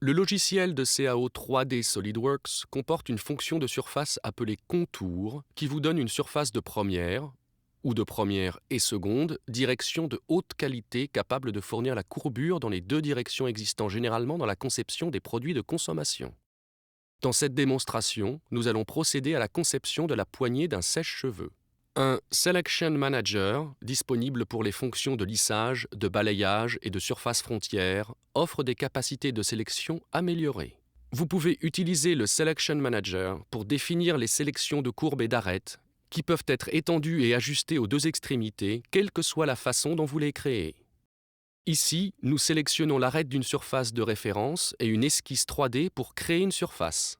Le logiciel de CAO 3D SolidWorks comporte une fonction de surface appelée contour qui vous donne une surface de première, ou de première et seconde, direction de haute qualité capable de fournir la courbure dans les deux directions existant généralement dans la conception des produits de consommation. Dans cette démonstration, nous allons procéder à la conception de la poignée d'un sèche-cheveux. Un Selection Manager, disponible pour les fonctions de lissage, de balayage et de surface frontière, offre des capacités de sélection améliorées. Vous pouvez utiliser le Selection Manager pour définir les sélections de courbes et d'arêtes, qui peuvent être étendues et ajustées aux deux extrémités, quelle que soit la façon dont vous les créez. Ici, nous sélectionnons l'arête d'une surface de référence et une esquisse 3D pour créer une surface.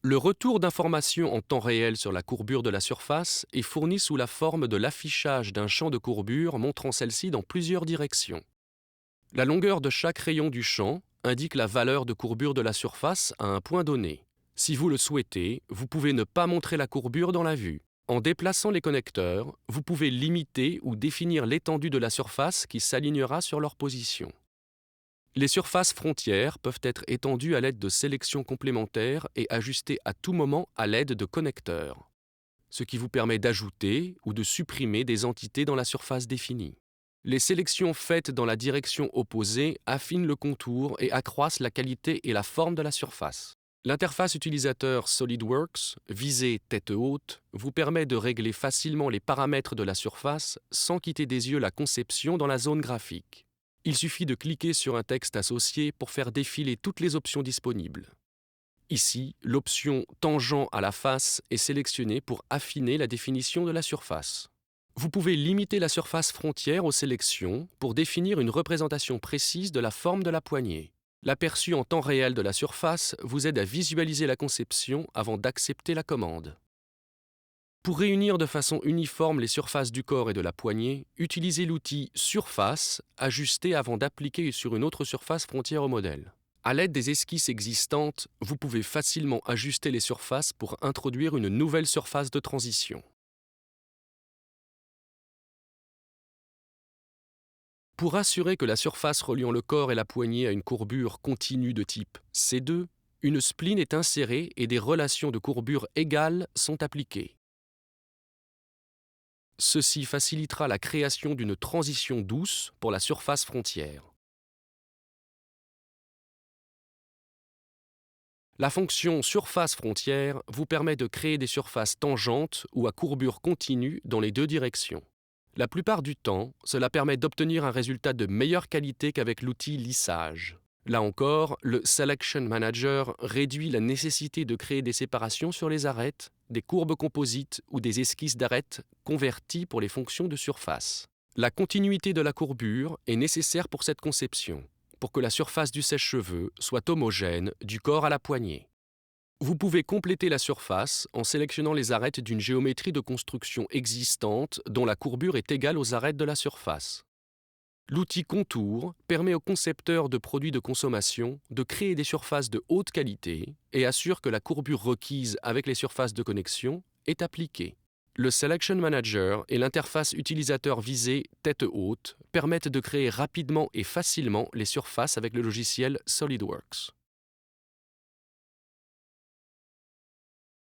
Le retour d'informations en temps réel sur la courbure de la surface est fourni sous la forme de l'affichage d'un champ de courbure montrant celle-ci dans plusieurs directions. La longueur de chaque rayon du champ indique la valeur de courbure de la surface à un point donné. Si vous le souhaitez, vous pouvez ne pas montrer la courbure dans la vue. En déplaçant les connecteurs, vous pouvez limiter ou définir l'étendue de la surface qui s'alignera sur leur position. Les surfaces frontières peuvent être étendues à l'aide de sélections complémentaires et ajustées à tout moment à l'aide de connecteurs, ce qui vous permet d'ajouter ou de supprimer des entités dans la surface définie. Les sélections faites dans la direction opposée affinent le contour et accroissent la qualité et la forme de la surface. L'interface utilisateur SolidWorks, visée tête haute, vous permet de régler facilement les paramètres de la surface sans quitter des yeux la conception dans la zone graphique. Il suffit de cliquer sur un texte associé pour faire défiler toutes les options disponibles. Ici, l'option « Tangent à la face » est sélectionnée pour affiner la définition de la surface. Vous pouvez limiter la surface frontière aux sélections pour définir une représentation précise de la forme de la poignée. L'aperçu en temps réel de la surface vous aide à visualiser la conception avant d'accepter la commande. Pour réunir de façon uniforme les surfaces du corps et de la poignée, utilisez l'outil Surface, ajusté avant d'appliquer sur une autre surface frontière au modèle. À l'aide des esquisses existantes, vous pouvez facilement ajuster les surfaces pour introduire une nouvelle surface de transition. Pour assurer que la surface reliant le corps et la poignée a une courbure continue de type C2, une spline est insérée et des relations de courbure égales sont appliquées. Ceci facilitera la création d'une transition douce pour la surface frontière. La fonction surface frontière vous permet de créer des surfaces tangentes ou à courbure continue dans les deux directions. La plupart du temps, cela permet d'obtenir un résultat de meilleure qualité qu'avec l'outil lissage. Là encore, le Selection Manager réduit la nécessité de créer des séparations sur les arêtes, des courbes composites ou des esquisses d'arêtes converties pour les fonctions de surface. La continuité de la courbure est nécessaire pour cette conception, pour que la surface du sèche-cheveux soit homogène du corps à la poignée. Vous pouvez compléter la surface en sélectionnant les arêtes d'une géométrie de construction existante dont la courbure est égale aux arêtes de la surface. L'outil Contour permet aux concepteurs de produits de consommation de créer des surfaces de haute qualité et assure que la courbure requise avec les surfaces de connexion est appliquée. Le Selection Manager et l'interface utilisateur visée tête haute permettent de créer rapidement et facilement les surfaces avec le logiciel SolidWorks.